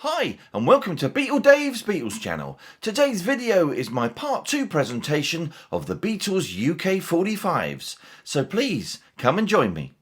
Hi and welcome to Beatle Dave's Beatles channel. Today's video is my part 2 presentation of the Beatles UK 45s, so please come and join me.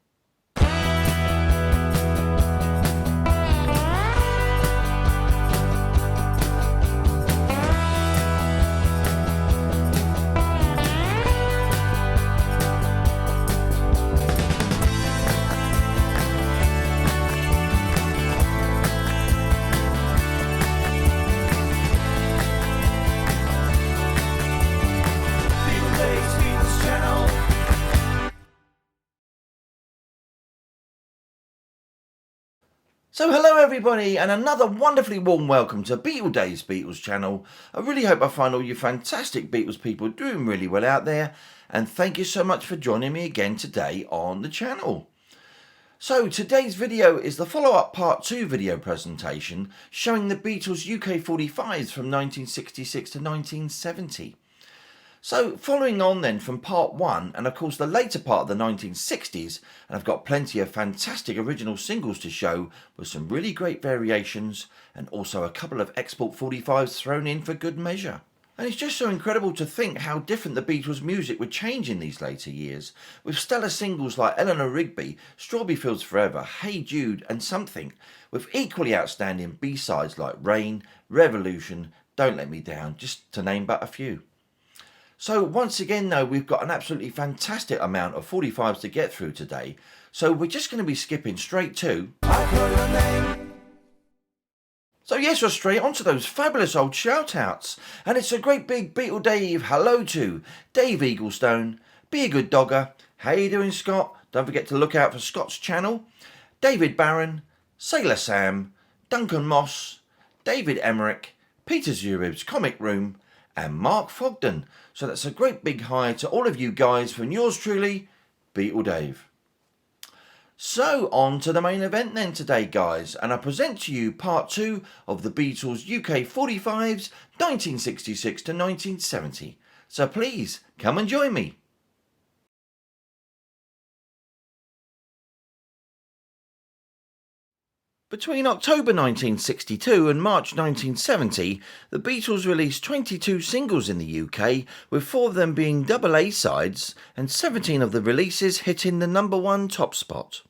So hello everybody and another wonderfully warm welcome to Beatle Dave's Beatles channel. I really hope I find all you fantastic Beatles people doing really well out there, and thank you so much for joining me again today on the channel. So today's video is the follow-up part 2 video presentation showing the Beatles UK 45s from 1966 to 1970. So following on then from part 1 and of course the later part of the 1960s, and I've got plenty of fantastic original singles to show with some really great variations and also a couple of export 45s thrown in for good measure. And it's just so incredible to think how different the Beatles' music would change in these later years, with stellar singles like Eleanor, Rigby, Strawberry Fields Forever, Hey Jude and Something, with equally outstanding B-sides like Rain, Revolution, Don't Let Me Down, just to name but a few. So once again though, we've got an absolutely fantastic amount of 45s to get through today, so we're just going to be skipping straight to I Call Your Name. So yes, we're straight onto those fabulous old shout-outs, and it's a great big Beatle Dave hello to Dave Eaglestone, Be a Good Dogger, how you doing Scott, don't forget to look out for Scott's channel, David Barron, Sailor Sam, Duncan Moss, David Emmerich, Peter Zurib's Comic Room, and Mark Fogden. So that's a great big hi to all of you guys from yours truly, Beatle Dave. So on to the main event then today guys, and I present to you part 2 of the Beatles UK 45s 1966 to 1970. So please come and join me. Between October 1962 and March 1970, the Beatles released 22 singles in the UK, with 4 of them being double A-sides and 17 of the releases hitting the #1 top spot.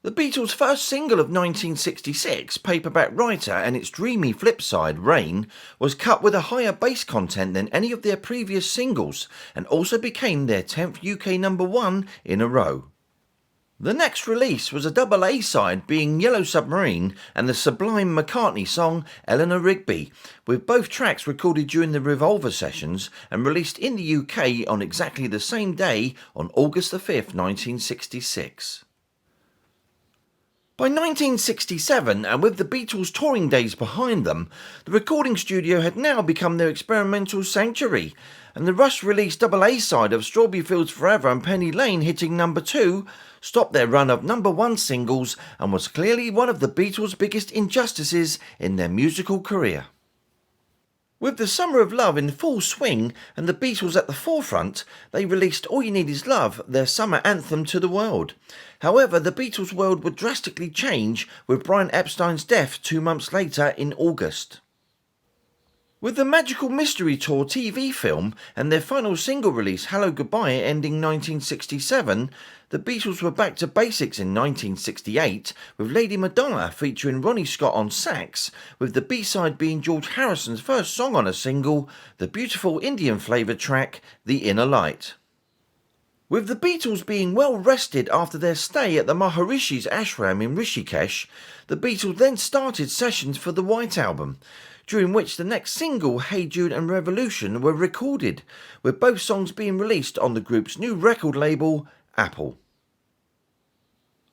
The Beatles' first single of 1966, Paperback Writer, and its dreamy flip side, Rain, was cut with a higher bass content than any of their previous singles and also became their 10th UK #1 in a row. The next release was a double A-side being Yellow Submarine and the sublime McCartney song Eleanor Rigby, with both tracks recorded during the Revolver sessions and released in the UK on exactly the same day on August the 5th, 1966. By 1967, and with the Beatles' touring days behind them, the recording studio had now become their experimental sanctuary, and the Rush-released double A-side of Strawberry Fields Forever and Penny Lane hitting #2 stopped their run of #1 singles and was clearly one of the Beatles' biggest injustices in their musical career. With the Summer of Love in full swing and the Beatles at the forefront, they released All You Need Is Love, their summer anthem to the world. However, the Beatles' world would drastically change with Brian Epstein's death 2 months later in August. With the Magical Mystery Tour TV film and their final single release Hello Goodbye ending 1967, the Beatles were back to basics in 1968 with Lady Madonna featuring Ronnie Scott on sax, with the B-side being George Harrison's first song on a single, the beautiful Indian flavoured track The Inner Light. With the Beatles being well rested after their stay at the Maharishi's ashram in Rishikesh, the Beatles then started sessions for the White Album, during which the next single, Hey Jude and Revolution, were recorded, with both songs being released on the group's new record label, Apple.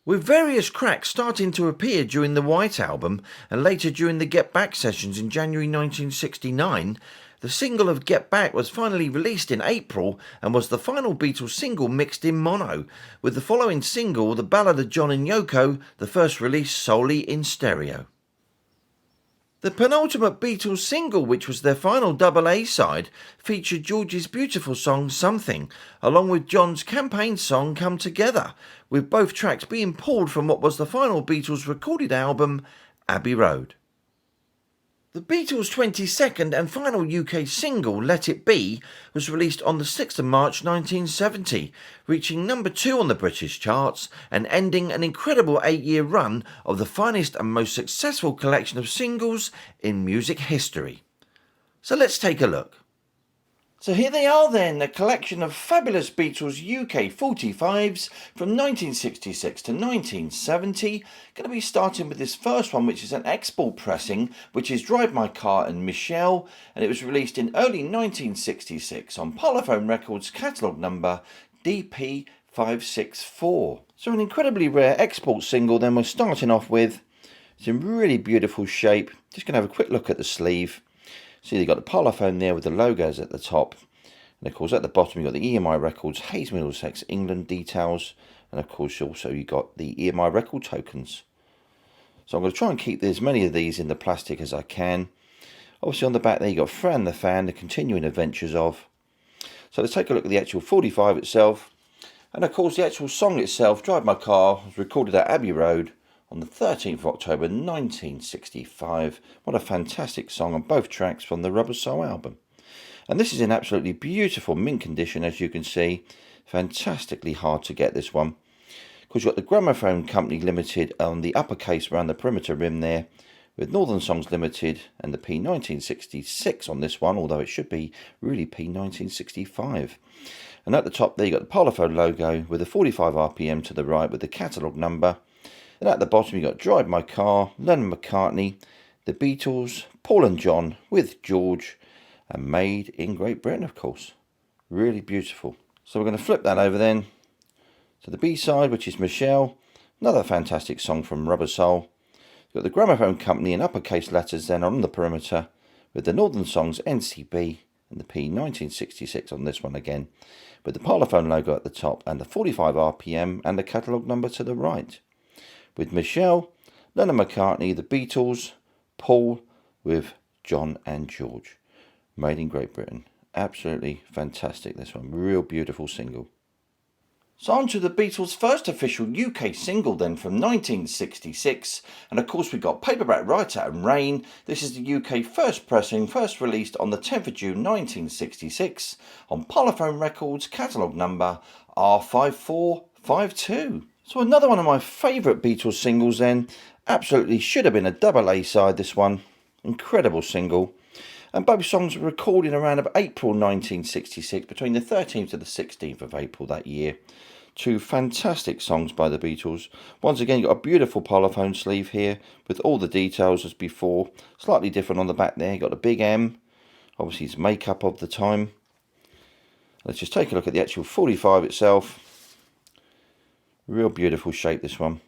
With various cracks starting to appear during the White Album and later during the Get Back sessions in January 1969, the single of Get Back was finally released in April and was the final Beatles single mixed in mono, with the following single, the Ballad of John and Yoko, the first release solely in stereo. The penultimate Beatles single, which was their final double A-side, featured George's beautiful song Something, along with John's campaign song Come Together, with both tracks being pulled from what was the final Beatles recorded album, Abbey Road. The Beatles' 22nd and final UK single, Let It Be, was released on the 6th of March 1970, reaching number 2 on the British charts and ending an incredible 8-year run of the finest and most successful collection of singles in music history. So let's take a look. So here they are then, a collection of fabulous Beatles UK 45s from 1966 to 1970. Going to be starting with this first one, which is an export pressing, which is Drive My Car and Michelle, and it was released in early 1966 on Parlophone Records catalogue number DP564. So an incredibly rare export single then we're starting off with. It's in really beautiful shape. Just going to have a quick look at the sleeve. See, you've got the Parlophone there with the logos at the top. And of course at the bottom you've got the EMI Records, Hayes Middlesex, England details. And of course also you've got the EMI record tokens. So I'm going to try and keep as many of these in the plastic as I can. Obviously on the back there you've got Fran the Fan, the continuing adventures of. So let's take a look at the actual 45 itself. And of course the actual song itself, Drive My Car, was recorded at Abbey Road on the 13th of October 1965. What a fantastic song on both tracks from the Rubber Soul album. And this is in absolutely beautiful mint condition, as you can see. Fantastically hard to get, this one. Of course, you've got the Gramophone Company Limited on the uppercase around the perimeter rim there, with Northern Songs Limited and the P1966 on this one, although it should be really P1965. And at the top there you've got the Parlophone logo with the 45 RPM to the right with the catalogue number. And at the bottom you've got Drive My Car, Lennon McCartney, the Beatles, Paul and John with George, and made in Great Britain, of course. Really beautiful. So we're going to flip that over then to the B-side, which is Michelle. Another fantastic song from Rubber Soul. You've got the Gramophone Company in uppercase letters then on the perimeter, with the Northern Songs NCB and the P1966 on this one again, with the Parlophone logo at the top and the 45 RPM and the catalogue number to the right. With Michelle, Lennon McCartney, the Beatles, Paul with John and George. Made in Great Britain. Absolutely fantastic, this one. Real beautiful single. So on to the Beatles' first official UK single then from 1966. And of course we've got Paperback, Writer and Rain. This is the UK first pressing, first released on the 10th of June 1966 on Parlophone Records, catalogue number R5452. So another one of my favourite Beatles singles then. Absolutely should have been a double A side, this one. Incredible single. And both songs were recorded around April 1966, between the 13th to the 16th of April that year. Two fantastic songs by the Beatles. Once again, you've got a beautiful Parlophone sleeve here with all the details as before. Slightly different on the back there. You've got the big M. Obviously, it's makeup of the time. Let's just take a look at the actual 45 itself. Real beautiful shape, this one.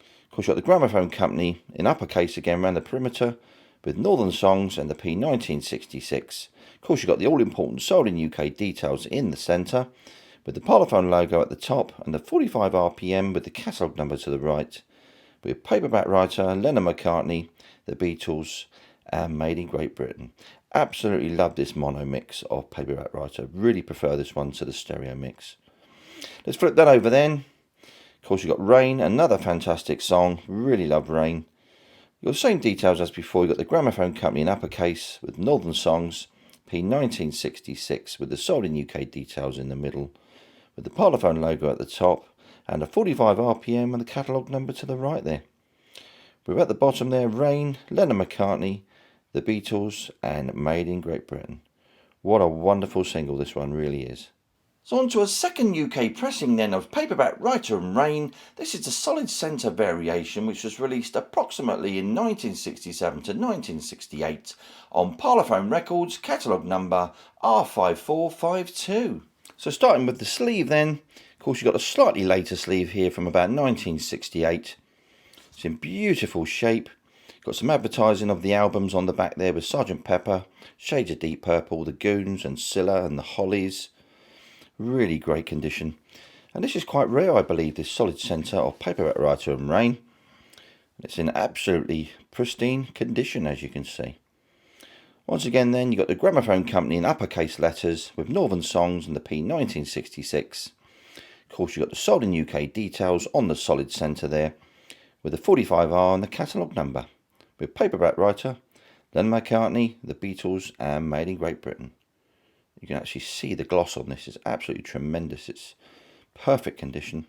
Of course, you've got the Gramophone Company in uppercase again around the perimeter, with Northern Songs and the P1966. Of course, you've got the all-important Sold in UK details in the centre, with the Parlophone logo at the top and the 45 RPM with the catalogue number to the right, with Paperback, Writer, Lennon McCartney, the Beatles, and Made in Great Britain. Absolutely love this mono mix of Paperback, Writer. Really prefer this one to the stereo mix. Let's flip that over then. Of course, you've got Rain, another fantastic song. Really love Rain. You've got the same details as before. You've got the Gramophone Company in uppercase with Northern Songs, P1966, with the Sold in UK details in the middle, with the Parlophone logo at the top, and a 45 RPM and the catalogue number to the right there. We're at the bottom there, Rain, Lennon McCartney, the Beatles, and Made in Great Britain. What a wonderful single this one really is. So on to a second UK pressing then of Paperback, Writer and Rain. This is the solid centre variation, which was released approximately in 1967 to 1968 on Parlophone Records, catalogue number R5452. So starting with the sleeve then, of course you've got a slightly later sleeve here from about 1968. It's in beautiful shape. Got some advertising of the albums on the back there with Sgt. Pepper, Shades of Deep Purple, The Goons and Scylla and The Hollies. Really great condition. And this is quite rare, I believe, this solid centre of Paperback, Writer and Rain. It's in absolutely pristine condition, as you can see. Once again then, you've got the Gramophone Company in uppercase letters with Northern Songs and the P1966. Of course, you've got the Sold in UK details on the solid centre there, with the 45R and the catalogue number, with Paperback, Writer, Lennon McCartney, The Beatles, and Made in Great Britain. You can actually see the gloss on this. It's absolutely tremendous. It's perfect condition.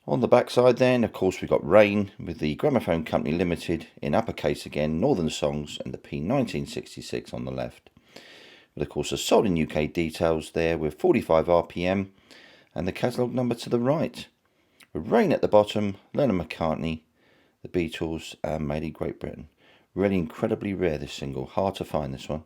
On the back side then, of course, we've got Rain with the Gramophone Company Limited in uppercase again, Northern Songs, and the P1966 on the left. But of course, the sold in UK details there with 45 RPM and the catalogue number to the right. With Rain at the bottom, Lennon McCartney, The Beatles, and Made in Great Britain. Really incredibly rare, this single. Hard to find, this one.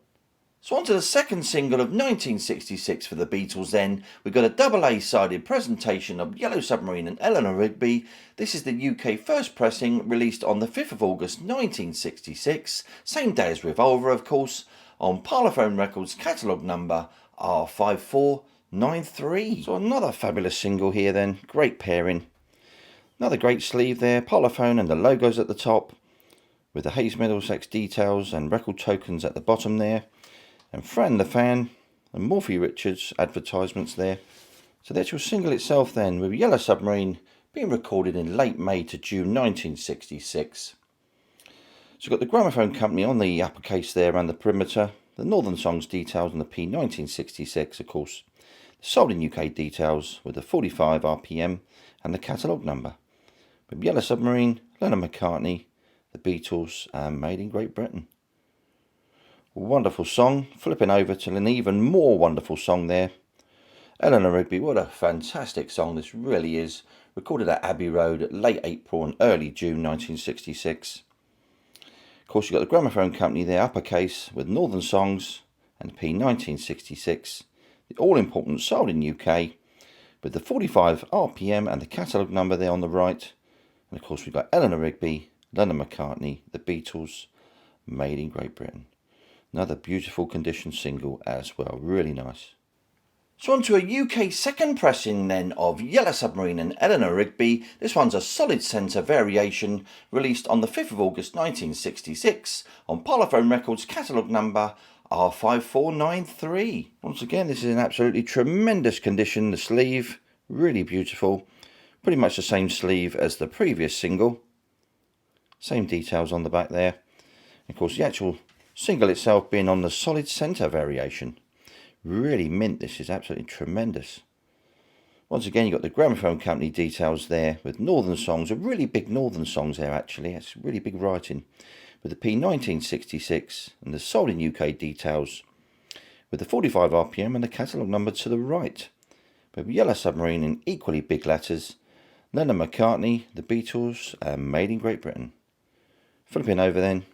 So on to the second single of 1966 for the Beatles then. We've got a double A-sided presentation of Yellow Submarine and Eleanor Rigby. This is the UK first pressing, released on the 5th of August 1966, same day as Revolver of course, on Parlophone Records catalogue number R5493. So another fabulous single here then, great pairing. Another great sleeve there, Parlophone and the logos at the top, with the Hayes Middlesex details and record tokens at the bottom there. And Fran the Fan and Morphy Richards advertisements there. So the actual single itself then, with Yellow Submarine being recorded in late May to June 1966. So we've got the Gramophone Company on the uppercase there around the perimeter, the Northern Songs details and the P1966 of course. The sold in UK details with the 45 RPM and the catalogue number. With Yellow Submarine, Lennon McCartney, The Beatles, and Made in Great Britain. Wonderful song. Flipping over to an even more wonderful song there. Eleanor Rigby, what a fantastic song this really is. Recorded at Abbey Road at late April and early June 1966. Of course, you've got the Gramophone Company there, uppercase, with Northern Songs and P1966. The all-important sold in UK, with the 45 RPM and the catalogue number there on the right. And of course, we've got Eleanor Rigby, Lennon McCartney, The Beatles, Made in Great Britain. Another beautiful condition single as well, really nice. So on to a UK second pressing then of Yellow Submarine and Eleanor Rigby. This one's a solid centre variation, released on the 5th of August 1966 on Parlophone Records catalogue number R5493. Once again, this is in absolutely tremendous condition, the sleeve, really beautiful. Pretty much the same sleeve as the previous single. Same details on the back there. Of course, the actual single itself being on the solid centre variation. Really mint, this is absolutely tremendous. Once again, you've got the Gramophone Company details there with Northern Songs, a really big Northern Songs there actually, it's really big writing. With the P1966 and the sold in UK details with the 45 RPM and the catalogue number to the right. With Yellow Submarine in equally big letters, Lennon McCartney, The Beatles, and Made in Great Britain. Flipping over then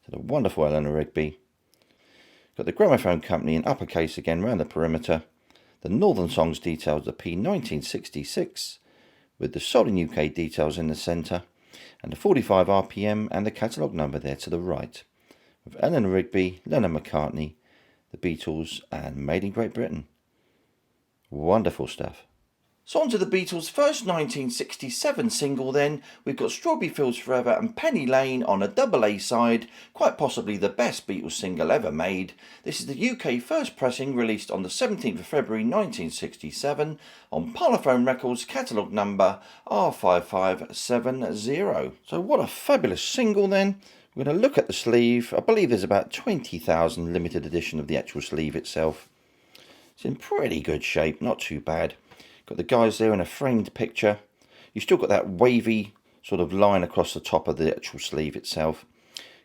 to the wonderful Eleanor Rigby. Got the Gramophone Company in uppercase again round the perimeter. The Northern Songs details, the P1966, with the sold in UK details in the centre, and the 45 RPM and the catalogue number there to the right. With Eleanor Rigby, Lennon McCartney, The Beatles, and Made in Great Britain. Wonderful stuff. So on to the Beatles' first 1967 single then. We've got Strawberry Fields Forever and Penny Lane on a double A side, quite possibly the best Beatles single ever made. This is the UK first pressing, released on the 17th of February 1967 on Parlophone Records catalogue number R5570. So what a fabulous single then. We're going to look at the sleeve. I believe there's about 20,000 limited edition of the actual sleeve itself. It's in pretty good shape, not too bad. Got the guys there in a framed picture. You've still got that wavy sort of line across the top of the actual sleeve itself.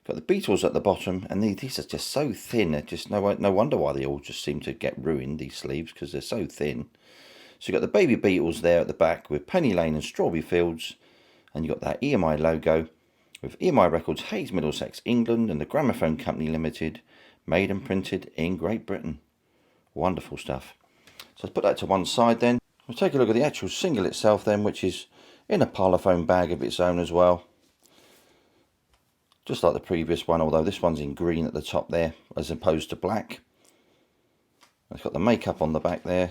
Got the Beatles at the bottom, and these are just so thin. They're just no wonder why they all just seem to get ruined, these sleeves, because they're so thin. So you've got the baby Beatles there at the back with Penny Lane and Strawberry Fields, and you've got that EMI logo with EMI Records, Hayes Middlesex, England, and the Gramophone Company Limited, made and printed in Great Britain. Wonderful stuff. So let's put that to one side then. We'll take a look at the actual single itself then, which is in a Parlophone bag of its own as well. Just like the previous one, although this one's in green at the top there, as opposed to black. It's got the makeup on the back there.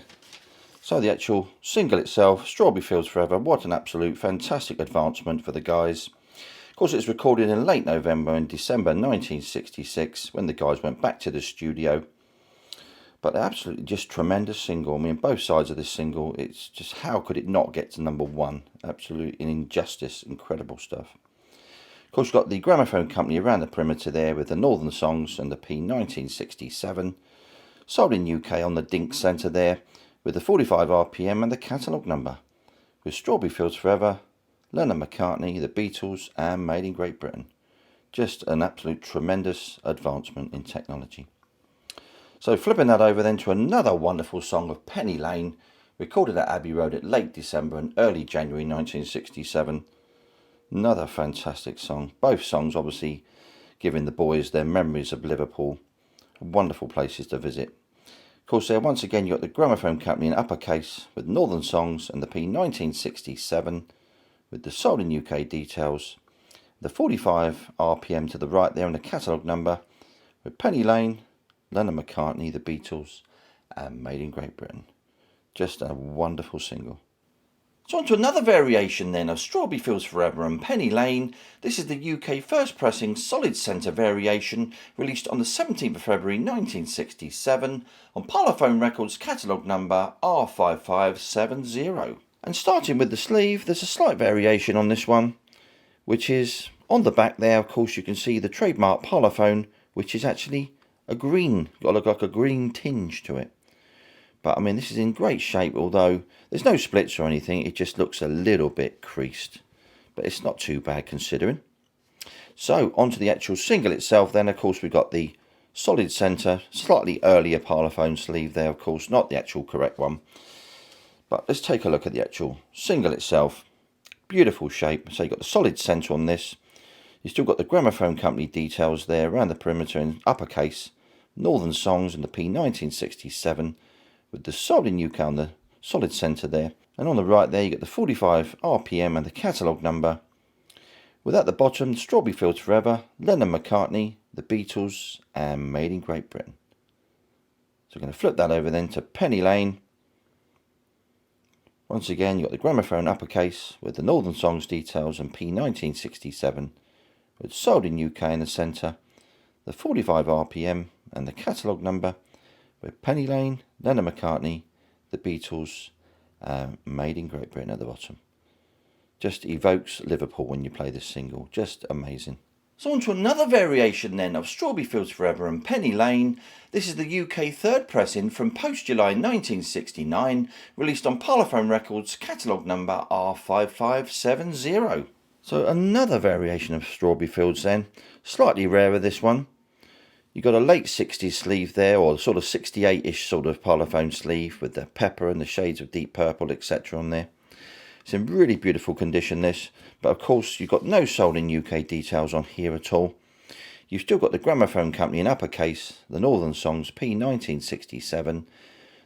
So the actual single itself, Strawberry Fields Forever, what an absolute fantastic advancement for the guys. Of course, it was recorded in late November and December 1966, when the guys went back to the studio. But absolutely just tremendous single. I mean, both sides of this single, it's just, how could it not get to number one? Absolute injustice, incredible stuff. Of course, you've got the gramophone company around the perimeter there with the Northern Songs and the P1967. Sold in UK on the Dink Centre there with the 45 RPM and the catalogue number. With Strawberry Fields Forever, Lennon McCartney, the Beatles and made in Great Britain. Just an absolute tremendous advancement in technology. So flipping that over then to another wonderful song of Penny Lane, recorded at Abbey Road at late December and early January 1967. Another fantastic song. Both songs obviously giving the boys their memories of Liverpool. Wonderful places to visit. Of course, there once again you've got the gramophone company in uppercase with Northern Songs and the P1967 with the sold in UK details. The 45 RPM to the right there and the catalogue number with Penny Lane, Lennon McCartney, the Beatles and made in Great Britain. Just a wonderful single. So on to another variation then of Strawberry Fields Forever and Penny Lane. This is the UK first pressing solid centre variation released on the 17th of February 1967 on Parlophone Records catalogue number R5570. And starting with the sleeve, there's a slight variation on this one, which is on the back there. Of course you can see the trademark Parlophone, which is actually a green, got to look like a green tinge to it. But I mean, this is in great shape, although there's no splits or anything. It just looks a little bit creased, but it's not too bad considering. So onto the actual single itself then. Of course, we've got the solid centre, slightly earlier Parlophone sleeve there, of course, not the actual correct one. But let's take a look at the actual single itself. Beautiful shape. So you've got the solid centre on this. You've still got the gramophone company details there around the perimeter in uppercase. Northern Songs and the P1967. With the sold in UK on the solid centre there. And on the right there you get the 45 RPM and the catalogue number. With at the bottom, Strawberry Fields Forever, Lennon McCartney, the Beatles and made in Great Britain. So I'm going to flip that over then to Penny Lane. Once again you've got the gramophone uppercase with the Northern Songs details and P1967. With sold in UK in the centre, the 45 RPM and the catalogue number. With Penny Lane, Lennon McCartney, the Beatles, made in Great Britain at the bottom. Just evokes Liverpool when you play this single. Just amazing. So on to another variation then of Strawberry Fields Forever and Penny Lane. This is the UK third pressing from post-July 1969, released on Parlophone Records, catalogue number R5570. So another variation of Strawberry Fields then. Slightly rarer this one. You've got a late 60s sleeve there, or sort of 68-ish sort of Parlophone sleeve with the pepper and the shades of deep purple, etc. on there. It's in really beautiful condition this, but of course you've got no sold in UK details on here at all. You've still got the gramophone company in uppercase, the Northern Songs P1967.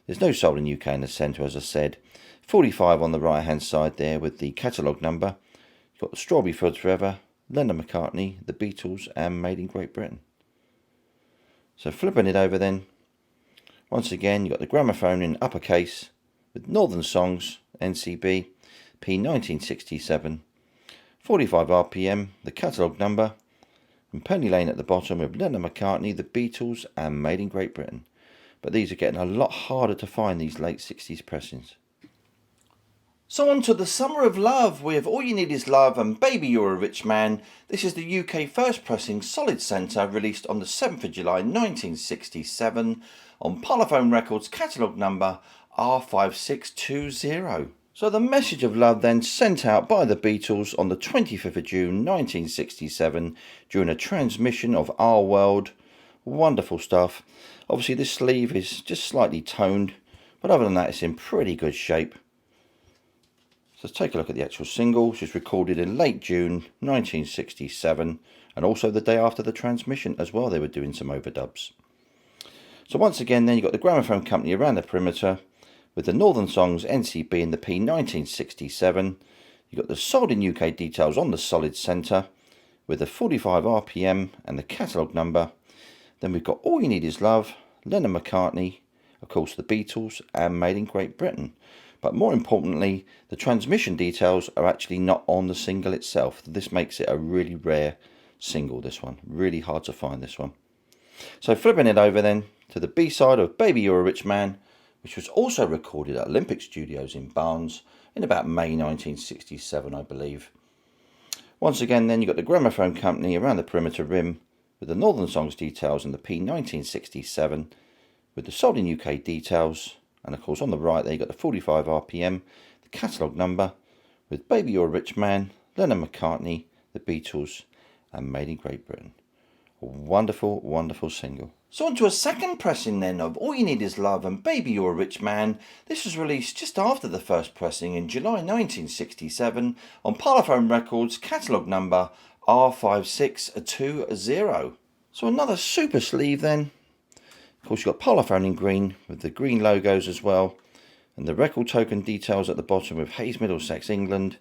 There's no sold in UK in the centre, as I said. 45 on the right hand side there with the catalogue number. You've got the Strawberry Fields Forever, Lennon McCartney, the Beatles and made in Great Britain. So flipping it over then, once again you've got the gramophone in uppercase with Northern Songs, NCB, P1967, 45 RPM, the catalogue number, and Penny Lane at the bottom with Lennon McCartney, the Beatles and made in Great Britain. But these are getting a lot harder to find, these late 60s pressings. So on to the Summer of Love with All You Need Is Love and Baby You're a Rich Man. This is the UK first pressing solid centre released on the 7th of July 1967 on Parlophone Records catalogue number R5620. So the message of love then sent out by the Beatles on the 25th of June 1967 during a transmission of Our World. Wonderful stuff. Obviously this sleeve is just slightly toned, but other than that it's in pretty good shape. So let's take a look at the actual single, which was recorded in late June 1967, and also the day after the transmission as well. They were doing some overdubs. So once again then you've got the gramophone company around the perimeter with the Northern Songs NCB and the P1967. You've got the sold in UK details on the solid centre with the 45 RPM and the catalogue number. Then we've got All You Need Is Love, Lennon McCartney, of course the Beatles and made in Great Britain. But more importantly, the transmission details are actually not on the single itself. This makes it a really rare single, this one. Really hard to find, this one. So flipping it over then to the B-side of Baby You're a Rich Man, which was also recorded at Olympic Studios in Barnes in about May 1967, I believe. Once again then you've got the gramophone company around the perimeter rim with the Northern Songs details and the P1967 with the sold in UK details, and of course on the right there you've got the 45 RPM, the catalogue number with Baby You're a Rich Man, Lennon McCartney, the Beatles and Made in Great Britain. A wonderful, wonderful single. So on to a second pressing then of All You Need Is Love and Baby You're a Rich Man. This was released just after the first pressing in July 1967 on Parlophone Records, catalogue number R5620. So another super sleeve then. Of course you've got Parlophone in green with the green logos as well, and the record token details at the bottom with Hayes Middlesex England.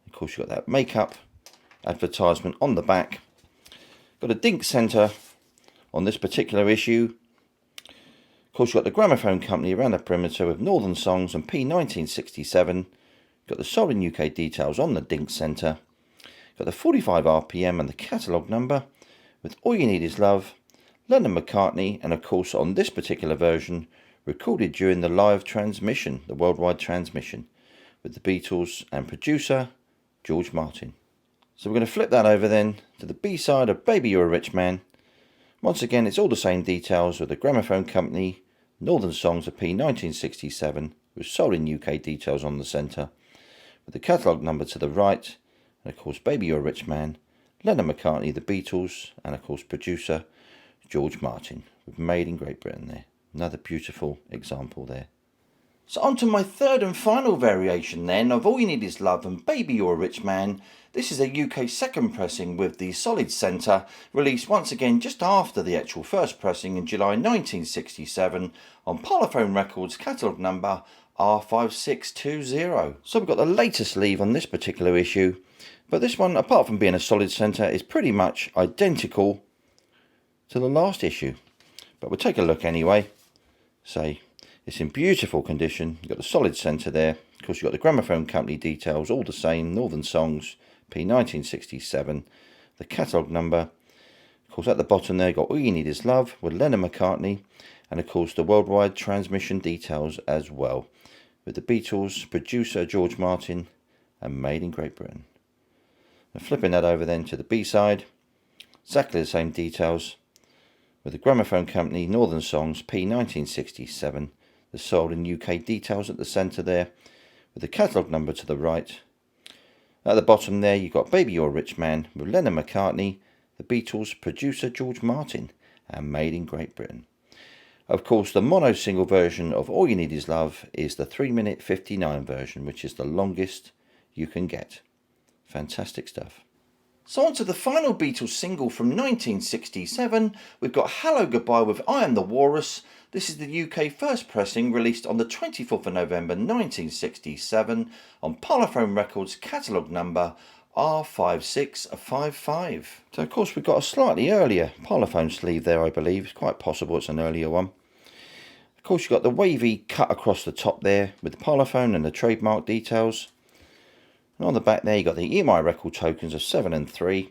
Of course you've got that makeup advertisement on the back. Got a Dink Centre on this particular issue. Of course you've got the gramophone company around the perimeter with Northern Songs and P1967. Got the sold in UK details on the Dink Centre. Got the 45 RPM and the catalogue number with All You Need Is Love, Lennon McCartney, and of course on this particular version recorded during the live transmission, the worldwide transmission, with the Beatles and producer George Martin. So we're going to flip that over then to the B-side of Baby You're a Rich Man. Once again it's all the same details with the gramophone company, Northern Songs of P1967 with sold in UK details on the centre, with the catalogue number to the right, and of course Baby You're a Rich Man, Lennon McCartney, the Beatles, and of course producer George Martin with Made in Great Britain there. Another beautiful example there. So on to my third and final variation then of All You Need Is Love and Baby You're a Rich Man. This is a UK second pressing with the solid centre, released once again just after the actual first pressing in July 1967 on Parlophone Records, catalogue number R5620. So we've got the latest sleeve on this particular issue, but this one, apart from being a solid centre, is pretty much identical to the last issue. But we'll take a look anyway. Say, it's in beautiful condition. You've got the solid centre there. Of course, you've got the gramophone company details, all the same. Northern Songs, P1967. The catalogue number. Of course, at the bottom there, you've got All You Need Is Love with Lennon McCartney. And of course, the worldwide transmission details as well, with the Beatles, producer George Martin, and Made in Great Britain. And flipping that over then to the B-side. Exactly the same details, with the gramophone company, Northern Songs, P1967, the sold in UK details at the centre there, with the catalogue number to the right. At the bottom there, you've got Baby You're a Rich Man with Lennon McCartney, the Beatles, producer George Martin, and Made in Great Britain. Of course, the mono single version of All You Need Is Love is the 3-minute 59 version, which is the longest you can get. Fantastic stuff. So on to the final Beatles single from 1967, we've got Hello Goodbye with I Am the Walrus. This is the UK first pressing, released on the 24th of November 1967 on Parlophone Records, catalogue number R5655. So of course we've got a slightly earlier Parlophone sleeve there, I believe. It's quite possible it's an earlier one. Of course you've got the wavy cut across the top there with the Parlophone and the trademark details. And on the back there, you've got the EMI record tokens of 7 and 3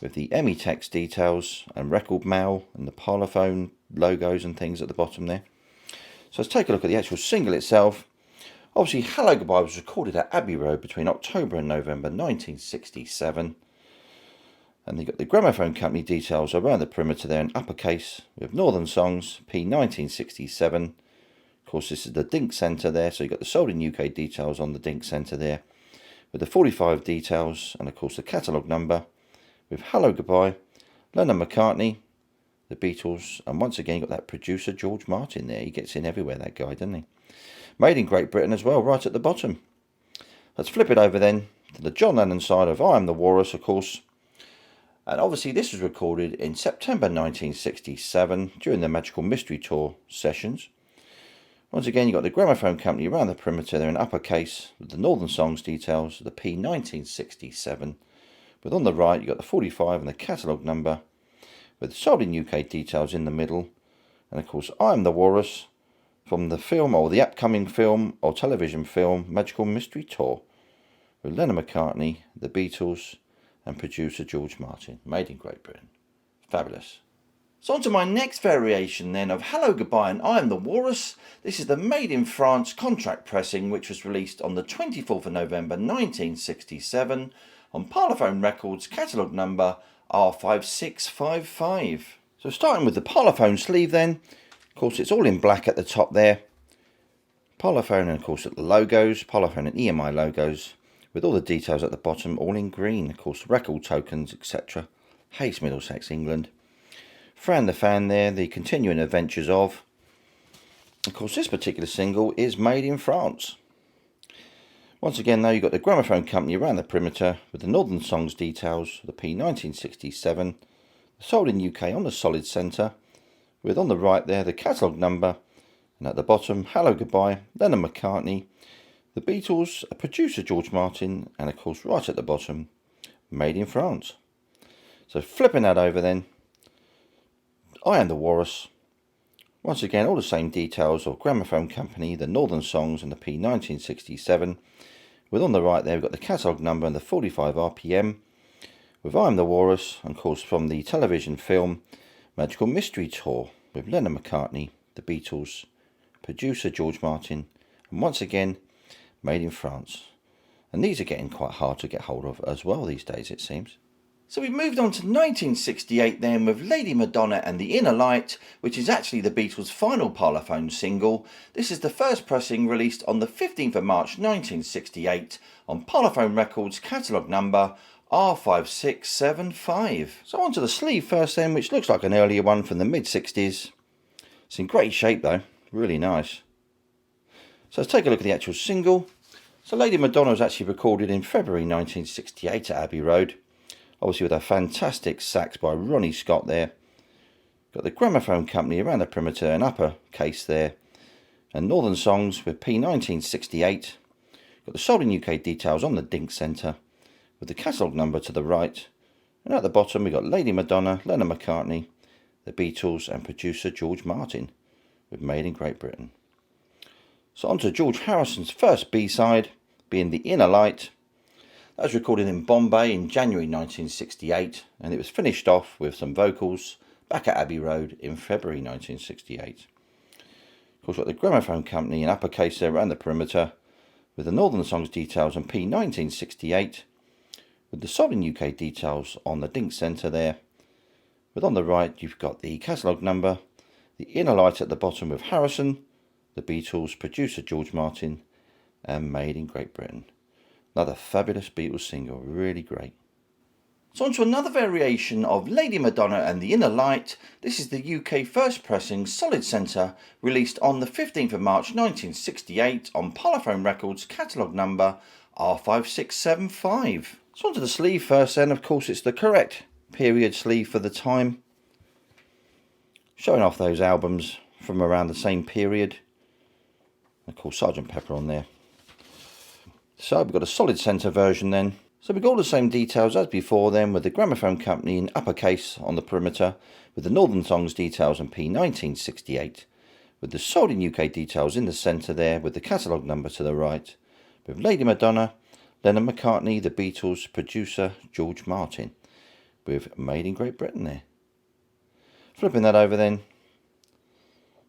with the Emitex details and record mail and the Parlophone logos and things at the bottom there. So let's take a look at the actual single itself. Obviously, Hello Goodbye was recorded at Abbey Road between October and November 1967. And you've got the gramophone company details around the perimeter there in uppercase with Northern Songs, P1967. Of course, this is the Dink Centre there, so you've got the sold in UK details on the Dink Centre there, with the 45 details and of course the catalogue number with Hello Goodbye, Lennon McCartney, the Beatles, and once again you've got that producer George Martin there. He gets in everywhere, that guy, doesn't he? Made in Great Britain as well, right at the bottom. Let's flip it over then to the John Lennon side of I Am the Walrus, of course. And obviously this was recorded in September 1967 during the Magical Mystery Tour sessions. Once again, you've got the gramophone company around the perimeter there in uppercase with the Northern Songs details, the P1967. But on the right, you've got the 45 and the catalogue number with sold in UK details in the middle. And of course, I Am the Walrus from the film or the upcoming film or television film Magical Mystery Tour with Lennon McCartney, the Beatles, and producer George Martin. Made in Great Britain. Fabulous. So on to my next variation then of Hello Goodbye and I Am the Walrus. This is the Made in France contract pressing, which was released on the 24th of November 1967 on Parlophone Records catalogue number R5655. So starting with the Parlophone sleeve then, of course it's all in black at the top there. Parlophone and of course at the logos, Parlophone and EMI logos, with all the details at the bottom all in green, of course record tokens, etc. Hayes, Middlesex, England. Fran the Fan there, the continuing adventures of. Of course this particular single is made in France. Once again though, you've got the Gramophone Company around the perimeter with the Northern Songs details, the P1967, sold in UK on the solid centre, with on the right there the catalogue number, and at the bottom, Hello Goodbye, Lennon McCartney, the Beatles, a producer George Martin, and of course right at the bottom, made in France. So flipping that over then, I Am the Walrus. Once again, all the same details of Gramophone Company, the Northern Songs and the P1967, with on the right there we've got the catalogue number and the 45 RPM, with I Am the Walrus, and of course from the television film Magical Mystery Tour, with Lennon McCartney, the Beatles, producer George Martin, and once again made in France. And these are getting quite hard to get hold of as well these days, it seems. So we've moved on to 1968 then with Lady Madonna and the Inner Light, which is actually the Beatles' final Parlophone single. This is the first pressing released on the 15th of March 1968 on Parlophone Records catalogue number R5675. So onto the sleeve first then, which looks like an earlier one from the mid-60s. It's in great shape though, really nice. So let's take a look at the actual single. So Lady Madonna was actually recorded in February 1968 at Abbey Road. Obviously with a fantastic sax by Ronnie Scott there. Got the Gramophone Company around the perimeter and upper case there. And Northern Songs with P1968. Got the sold in UK details on the Dink Centre, with the catalogue number to the right. And at the bottom we got Lady Madonna, Lennon McCartney, the Beatles and producer George Martin, with Made in Great Britain. So on to George Harrison's first B-side, being The Inner Light. That was recorded in Bombay in January 1968, and it was finished off with some vocals back at Abbey Road in February 1968. Of course, got the Gramophone Company in uppercase there around the perimeter, with the Northern Songs details on P1968, with the sold in UK details on the Dink Centre there. With on the right, you've got the catalogue number, the Inner Light at the bottom with Harrison, the Beatles, producer George Martin, and Made in Great Britain. Another fabulous Beatles single, really great. So on to another variation of Lady Madonna and the Inner Light. This is the UK first pressing solid centre, released on the 15th of March 1968 on Parlophone Records catalogue number R5675. So on to the sleeve first then, of course it's the correct period sleeve for the time, showing off those albums from around the same period. Of course Sgt. Pepper on there. So we've got a solid centre version then. So we've got all the same details as before then, with the Gramophone Company in uppercase on the perimeter, with the Northern Songs details on P1968, with the sold in UK details in the centre there, with the catalogue number to the right, with Lady Madonna, Lennon McCartney, the Beatles, producer George Martin, with Made in Great Britain there. Flipping that over then,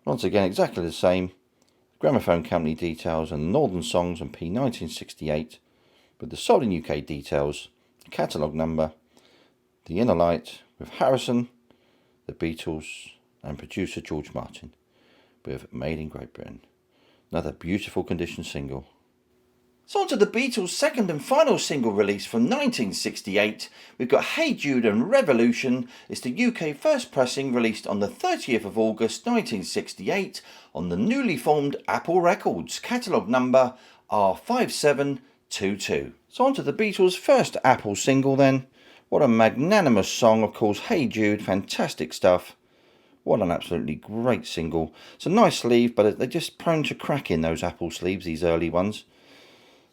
once again exactly the same. Gramophone Company details and Northern Songs on P1968, with the sold in UK details, catalogue number, the Inner Light with Harrison, the Beatles and producer George Martin, with Made in Great Britain. Another beautiful condition single. So on to the Beatles' second and final single release from 1968. We've got Hey Jude and Revolution. It's the UK first pressing, released on the 30th of August 1968 on the newly formed Apple Records, catalogue number R5722. So on to the Beatles' first Apple single then. What a magnanimous song, of course, Hey Jude, fantastic stuff. What an absolutely great single. It's a nice sleeve, but they're just prone to cracking, those Apple sleeves, these early ones.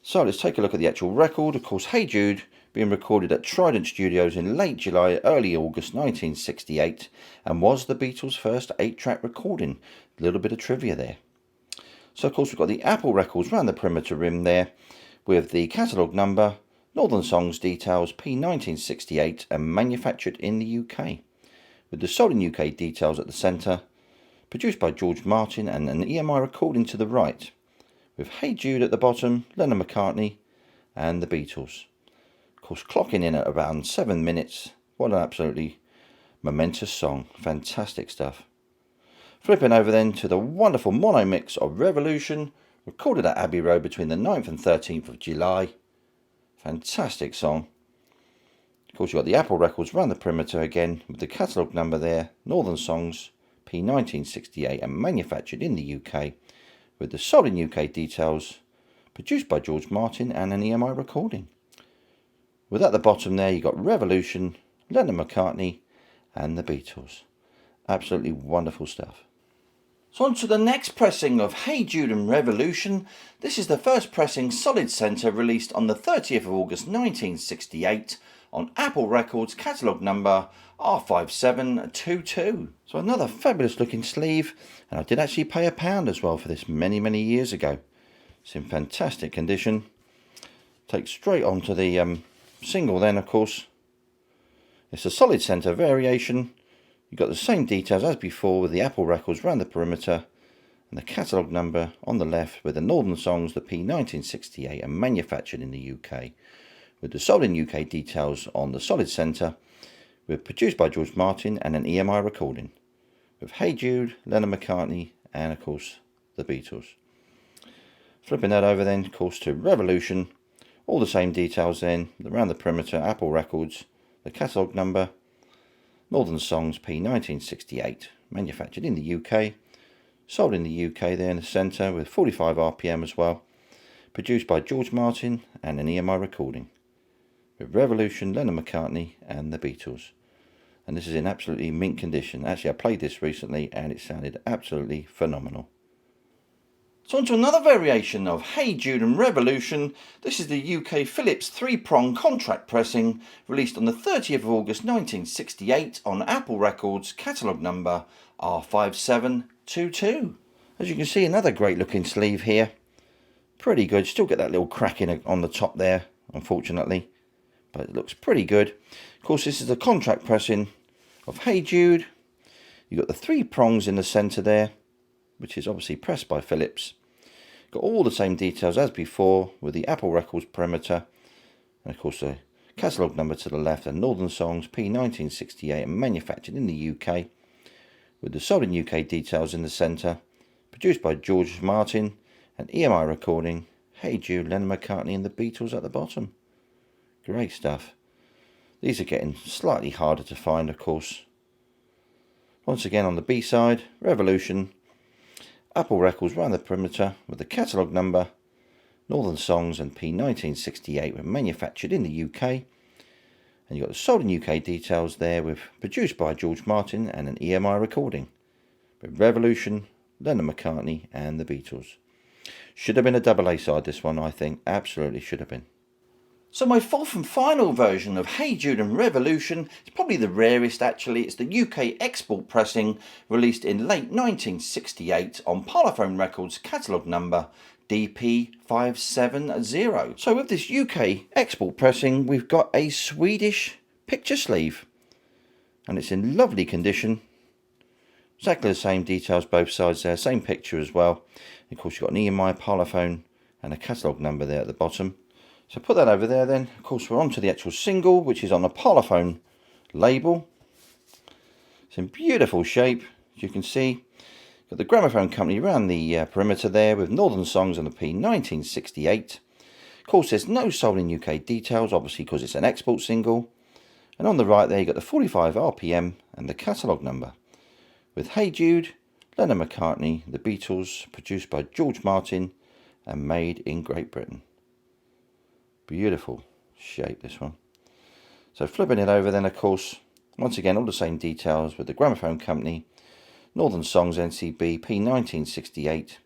So let's take a look at the actual record. Of course, Hey Jude being recorded at Trident Studios in late July, early August 1968, and was the Beatles' first 8-track recording. A little bit of trivia there. So of course we've got the Apple Records round the perimeter rim there, with the catalogue number, Northern Songs details, P1968, and manufactured in the UK, with the sold in UK details at the centre, produced by George Martin and an EMI recording to the right, with Hey Jude at the bottom, Lennon McCartney and the Beatles. Of course, clocking in at around 7 minutes. What an absolutely momentous song. Fantastic stuff. Flipping over then to the wonderful mono mix of Revolution, recorded at Abbey Road between the 9th and 13th of July. Fantastic song. Of course, you've got the Apple Records Round the Perimeter again, with the catalogue number there, Northern Songs, P1968, and manufactured in the UK, with the sold in UK details, produced by George Martin and an EMI recording. With at the bottom there, you've got Revolution, Lennon McCartney, and the Beatles. Absolutely wonderful stuff. So on to the next pressing of Hey Jude and Revolution. This is the first pressing solid centre, released on the 30th of August 1968 on Apple Records, catalogue number R5722. So another fabulous looking sleeve, and I did actually pay £1 as well for this many years ago. It's in fantastic condition. Take straight on to the single then, of course. It's a solid centre variation. You've got the same details as before, with the Apple Records Round the Perimeter and the catalogue number on the left, with the Northern Songs, the P1968, and manufactured in the UK, with the sold in UK details on the solid centre, with produced by George Martin and an EMI recording, with Hey Jude, Lennon McCartney, and of course the Beatles. Flipping that over then, of course, to Revolution. All the same details then, Around the Perimeter, Apple Records, the catalogue number, Northern Songs, P1968, manufactured in the UK, sold in the UK there in the centre, with 45 RPM as well, produced by George Martin and an EMI recording, with Revolution, Lennon McCartney, and the Beatles. And this is in absolutely mint condition. Actually, I played this recently and it sounded absolutely phenomenal. So on to another variation of Hey Jude and Revolution. This is the UK Philips 3-prong contract pressing, released on the 30th of August 1968 on Apple Records, catalogue number R5722. As you can see, another great looking sleeve here. Pretty good. Still get that little crack in on the top there, unfortunately, but it looks pretty good. Of course, this is the contract pressing of Hey Jude. You've got the 3 prongs in the centre there, which is obviously pressed by Philips. Got all the same details as before, with the Apple Records perimeter, and of course the catalogue number to the left, and Northern Songs, P1968, and manufactured in the UK, with the sold in UK details in the centre, produced by George Martin, and EMI recording, Hey Jude, Lennon McCartney, and the Beatles at the bottom. Great stuff. These are getting slightly harder to find, of course. Once again on the B side, Revolution, Apple Records Round the Perimeter, with the catalogue number, Northern Songs, and P1968, were manufactured in the UK. And you've got the sold in UK details there, with produced by George Martin and an EMI recording, with Revolution, Lennon McCartney, and the Beatles. Should have been a double A side, this one, I think. Absolutely should have been. So my fourth and final version of Hey Jude and Revolution is probably the rarest actually. It's the UK export pressing, released in late 1968 on Parlophone Records, catalogue number DP570. So with this UK export pressing, we've got a Swedish picture sleeve, and it's in lovely condition. Exactly the same details both sides there, same picture as well. And of course you've got an EMI, Parlophone, and a catalogue number there at the bottom. So put that over there then. Of course, we're on to the actual single, which is on the Parlophone label. It's in beautiful shape, as you can see. Got the gramophone company around the perimeter there, with Northern Songs on the P1968. Of course, there's no sold in UK details, obviously because it's an export single. And on the right there, you've got the 45 RPM and the catalogue number, with Hey Jude, Lennon McCartney, the Beatles, produced by George Martin and made in Great Britain. Beautiful shape, this one. So flipping it over then, of course, once again all the same details, with the gramophone company, Northern Songs NCB, P1968,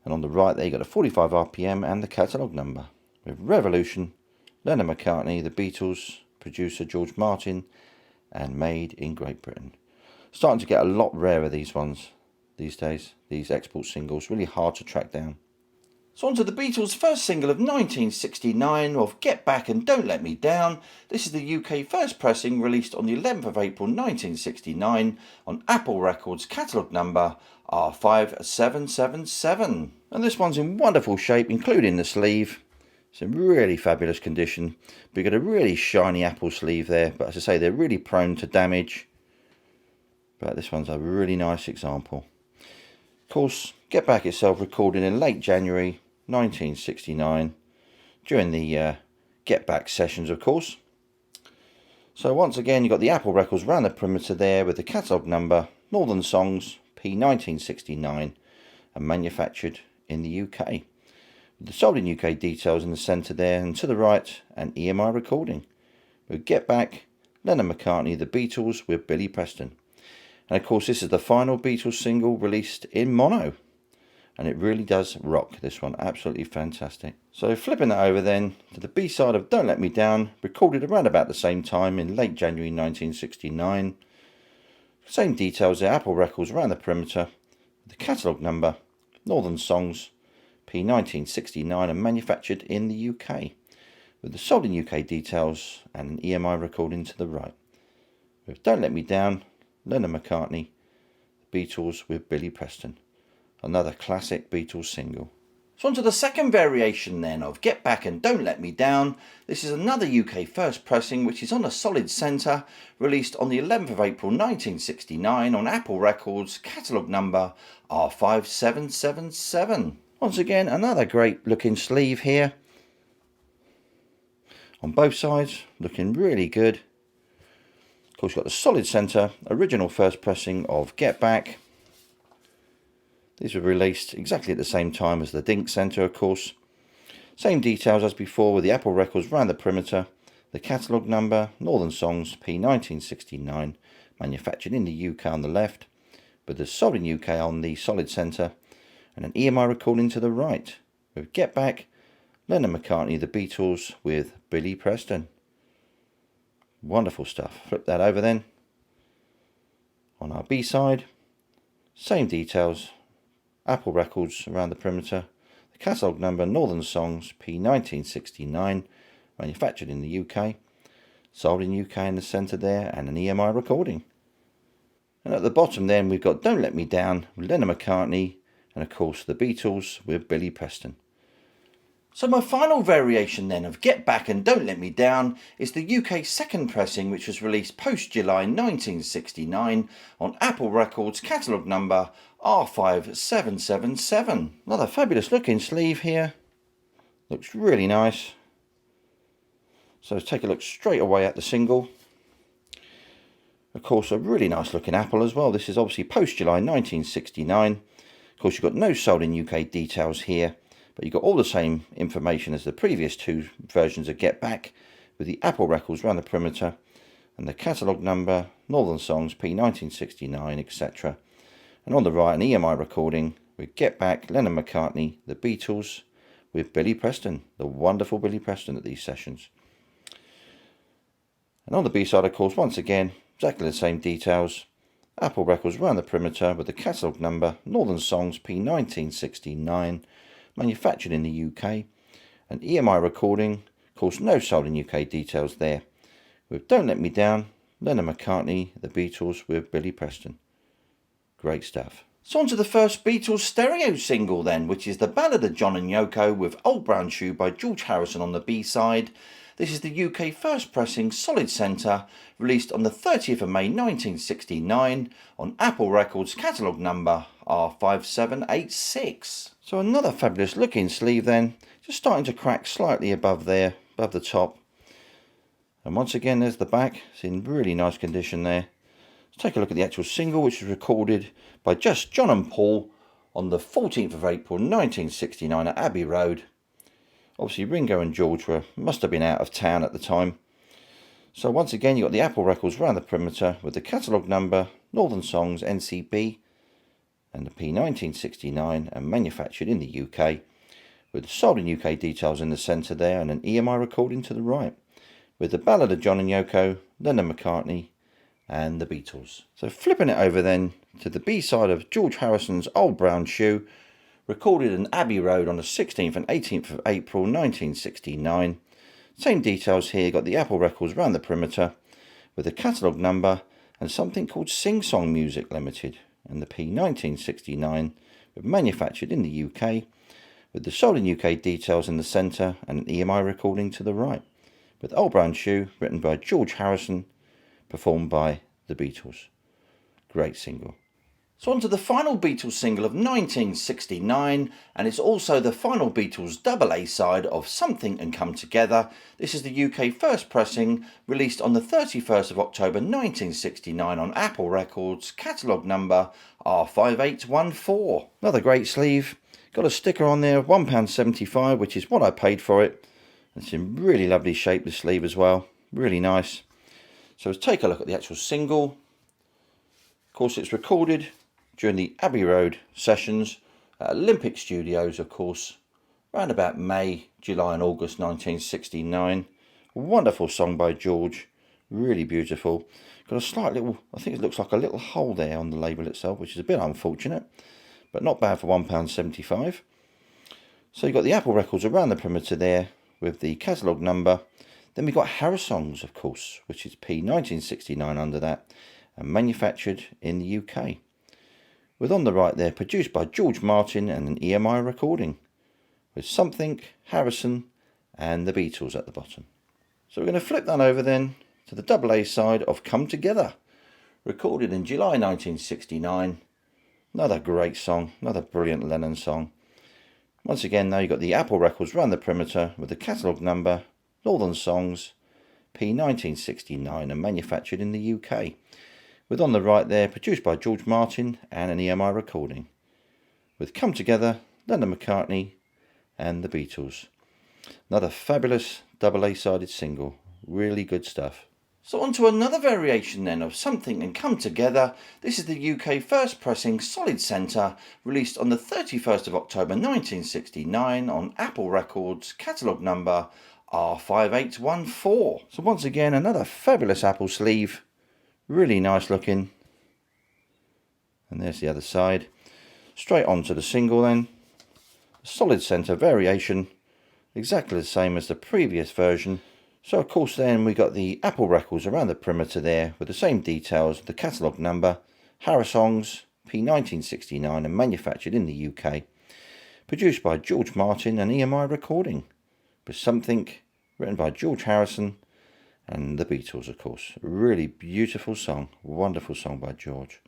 and on the right there you got the 45 RPM and the catalogue number, with Revolution, Lennon McCartney, the Beatles, producer George Martin, and made in Great Britain. Starting to get a lot rarer, these ones these days, these export singles, really hard to track down. So on to the Beatles' first single of 1969 of Get Back and Don't Let Me Down. This is the UK first pressing, released on the 11th of April 1969 on Apple Records, catalogue number R5777. And this one's in wonderful shape, including the sleeve. It's in really fabulous condition. But you've got a really shiny apple sleeve there. But as I say, they're really prone to damage. But this one's a really nice example. Of course, Get Back itself recorded in late January 1969 during the Get Back sessions, of course. So once again, you've got the Apple records around the perimeter there with the catalogue number, Northern Songs, P1969, and manufactured in the UK. With the sold in UK details in the centre there, and to the right, an EMI recording. With Get Back, Lennon McCartney, The Beatles with Billy Preston. And of course, this is the final Beatles single released in mono. And it really does rock, this one. Absolutely fantastic. So flipping that over then to the B-side of Don't Let Me Down, recorded around about the same time in late January 1969. Same details there, Apple records around the perimeter. The catalogue number, Northern Songs, P1969, and manufactured in the UK. With the sold in UK details and an EMI recording to the right. With Don't Let Me Down, Lennon McCartney, The Beatles with Billy Preston. Another classic Beatles single. So on to the second variation then of Get Back and Don't Let Me Down. This is another UK first pressing which is on a solid centre, released on the 11th of April 1969 on Apple Records, catalogue number R5777. Once again, another great looking sleeve here. On both sides, looking really good. Of course, you've got the solid centre, original first pressing of Get Back. These were released exactly at the same time as the Dink Centre, of course. Same details as before with the Apple records round the perimeter. The catalogue number, Northern Songs, P1969, manufactured in the UK on the left, with the sold in UK on the solid centre, and an EMI recording to the right, with Get Back, Lennon McCartney, The Beatles with Billy Preston. Wonderful stuff. Flip that over then. On our B-side, same details. Apple records around the perimeter. The catalogue number, Northern Songs, P1969, manufactured in the UK. Sold in UK in the centre there, and an EMI recording. And at the bottom then, we've got Don't Let Me Down with Lennon McCartney, and of course The Beatles with Billy Preston. So my final variation then of Get Back and Don't Let Me Down is the UK second pressing, which was released post-July 1969 on Apple Records, catalogue number R5777. Another fabulous looking sleeve here. Looks really nice. So let's take a look straight away at the single. Of course, a really nice looking Apple as well. This is obviously post-July 1969. Of course, you've got no sold in UK details here, but you've got all the same information as the previous two versions of Get Back, with the Apple records around the perimeter, and the catalogue number, Northern Songs, P1969, etc. And on the right, an EMI recording with Get Back, Lennon McCartney, The Beatles, with Billy Preston, the wonderful Billy Preston at these sessions. And on the B-side, of course, once again, exactly the same details. Apple records around the perimeter with the catalogue number, Northern Songs, P1969, manufactured in the UK. An EMI recording, of course, no sold in UK details there. With Don't Let Me Down, Lennon McCartney, The Beatles with Billy Preston. Great stuff. So on to the first Beatles stereo single then, which is the Ballad of John and Yoko with Old Brown Shoe by George Harrison on the B-side. This is the UK first pressing solid centre, released on the 30th of May 1969 on Apple Records, catalogue number R5786. So another fabulous looking sleeve then, just starting to crack slightly above there, above the top. And once again, there's the back. It's in really nice condition there. Let's take a look at the actual single, which was recorded by just John and Paul on the 14th of April 1969 at Abbey Road. Obviously, Ringo and George must have been out of town at the time. So once again, you've got the Apple records around the perimeter with the catalogue number, Northern Songs, NCB, and the P1969, and manufactured in the UK, with sold in UK details in the centre there, and an EMI recording to the right, with the Ballad of John and Yoko, Lennon McCartney, and the Beatles. So flipping it over then to the B-side of George Harrison's Old Brown Shoe, recorded in Abbey Road on the 16th and 18th of April 1969. Same details here, got the Apple records around the perimeter with the catalogue number and something called Sing Song Music Limited, and the P1969 manufactured in the UK, with the sold in UK details in the centre and an EMI recording to the right, with Old Brown Shoe written by George Harrison, performed by the Beatles. Great single. So on to the final Beatles single of 1969, and it's also the final Beatles double A-side of Something and Come Together. This is the UK first pressing, released on the 31st of October 1969 on Apple Records, catalogue number R5814. Another great sleeve. Got a sticker on there of £1.75, which is what I paid for it. It's in really lovely shape, the sleeve as well. Really nice. So let's take a look at the actual single. Of course, it's recorded during the Abbey Road sessions at Olympic Studios, of course, around about May, July and August 1969. A wonderful song by George, really beautiful. Got a slight little, I think it looks like a little hole there on the label itself, which is a bit unfortunate, but not bad for £1.75. So you've got the Apple Records around the perimeter there with the catalogue number. Then we've got Harris Songs, of course, which is P1969 under that, and manufactured in the UK. With on the right there, produced by George Martin and an EMI recording, with Something, Harrison and the Beatles at the bottom. So we're going to flip that over then to the double A side of Come Together, recorded in July 1969. Another great song, another brilliant Lennon song. Once again, now you've got the Apple Records round the perimeter with the catalogue number, Northern Songs, P1969 and manufactured in the UK. With on the right there, produced by George Martin and an EMI recording, with Come Together, Lennon McCartney and the Beatles. Another fabulous double A-sided single, really good stuff. So on to another variation then of Something and Come Together. This is the UK first pressing solid centre, released on the 31st of October 1969 on Apple Records, catalogue number R5814. So once again, another fabulous Apple sleeve. Really nice looking. And there's the other side. Straight on to the single then. Solid centre variation. Exactly the same as the previous version. So of course then we got the Apple Records around the perimeter there with the same details, the catalogue number, Harris Songs, P1969 and manufactured in the UK. Produced by George Martin and EMI recording. With Something, written by George Harrison and the Beatles, of course. A really beautiful song. Wonderful song by George.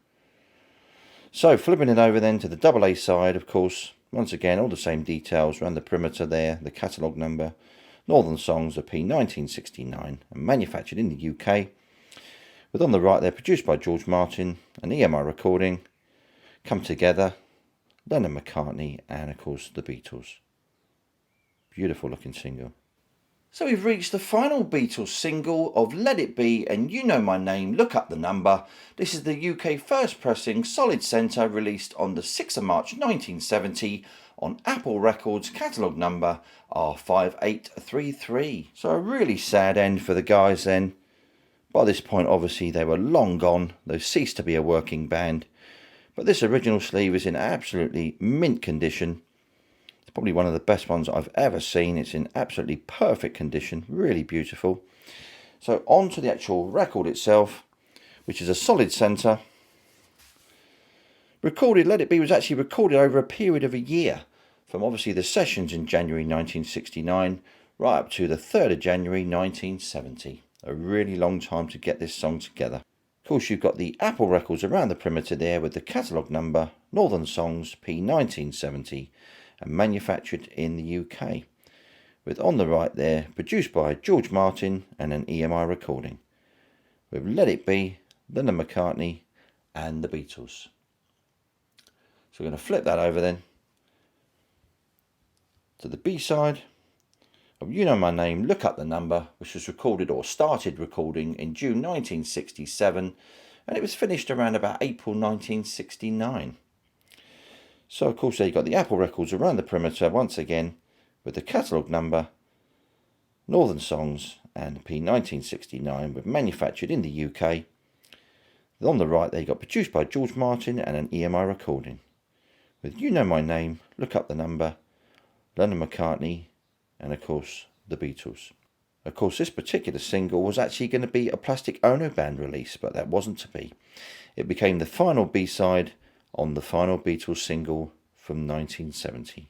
So, flipping it over then to the double A side, of course. Once again, all the same details around the perimeter there. The catalogue number. Northern Songs of P1969 and manufactured in the UK. With on the right there, produced by George Martin, an EMI recording. Come Together, Lennon McCartney and, of course, the Beatles. Beautiful looking single. So we've reached the final Beatles single of Let It Be and You Know My Name, Look Up the Number. This is the UK first pressing solid centre, released on the 6th of March 1970 on Apple Records, catalogue number R5833. So a really sad end for the guys then. By this point obviously they were long gone, they ceased to be a working band. But this original sleeve is in absolutely mint condition. Probably one of the best ones I've ever seen. It's in absolutely perfect condition, really beautiful. So on to the actual record itself, which is a solid centre. Recorded, Let It Be was actually recorded over a period of a year, from obviously the sessions in January 1969 right up to the 3rd of January 1970. A really long time to get this song together. Of course, you've got the Apple Records around the perimeter there with the catalogue number, Northern Songs, P1970. And manufactured in the UK, with on the right there, produced by George Martin and an EMI recording, with Let It Be, Lennon McCartney and the Beatles. So we're going to flip that over then to the B-side of You Know My Name, Look Up the Number, which was recorded or started recording in June 1967, and it was finished around about April 1969. So of course there you got the Apple Records around the perimeter once again with the catalogue number, Northern Songs and P1969 with manufactured in the UK. On the right there you got produced by George Martin and an EMI recording. With You Know My Name, Look Up the Number, Lennon McCartney and of course the Beatles. Of course this particular single was actually going to be a Plastic Ono Band release, but that wasn't to be. It became the final B-side on the final Beatles single from 1970.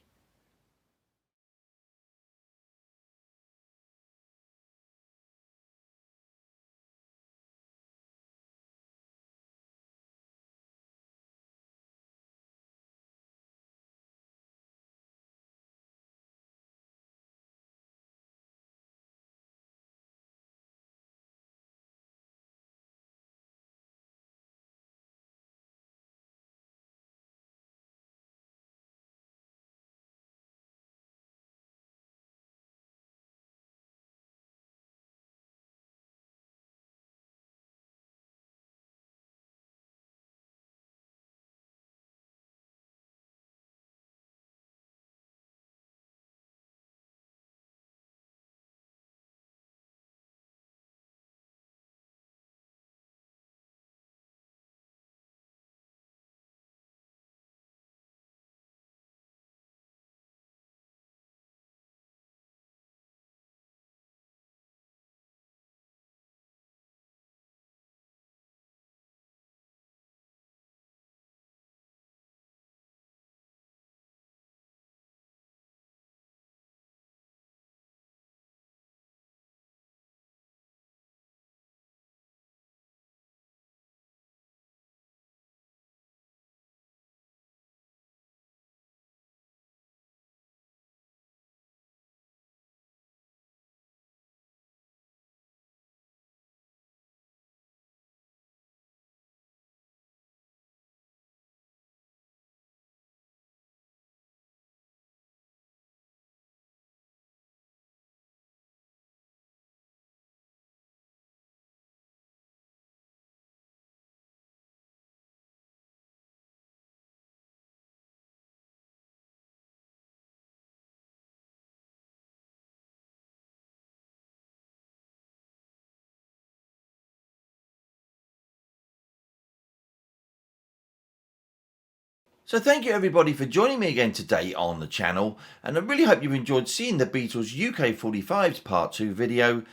So thank you everybody for joining me again today on the channel, and I really hope you've enjoyed seeing the Beatles UK 45's part 2 video.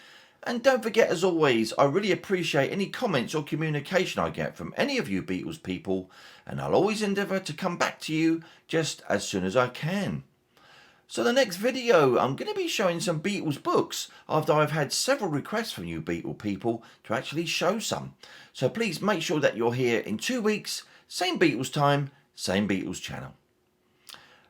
And don't forget, as always, I really appreciate any comments or communication I get from any of you Beatles people, and I'll always endeavour to come back to you just as soon as I can. So the next video, I'm going to be showing some Beatles books after I've had several requests from you Beatle people to actually show some. So please make sure that you're here in 2 weeks, same Beatles time, same Beatles channel.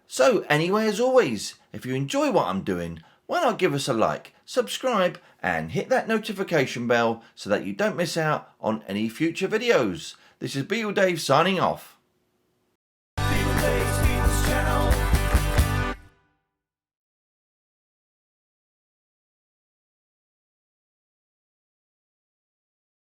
So anyway, as always, if you enjoy what I'm doing, why not give us a like, subscribe and hit that notification bell so that you don't miss out on any future videos. This is Beatle Dave signing off.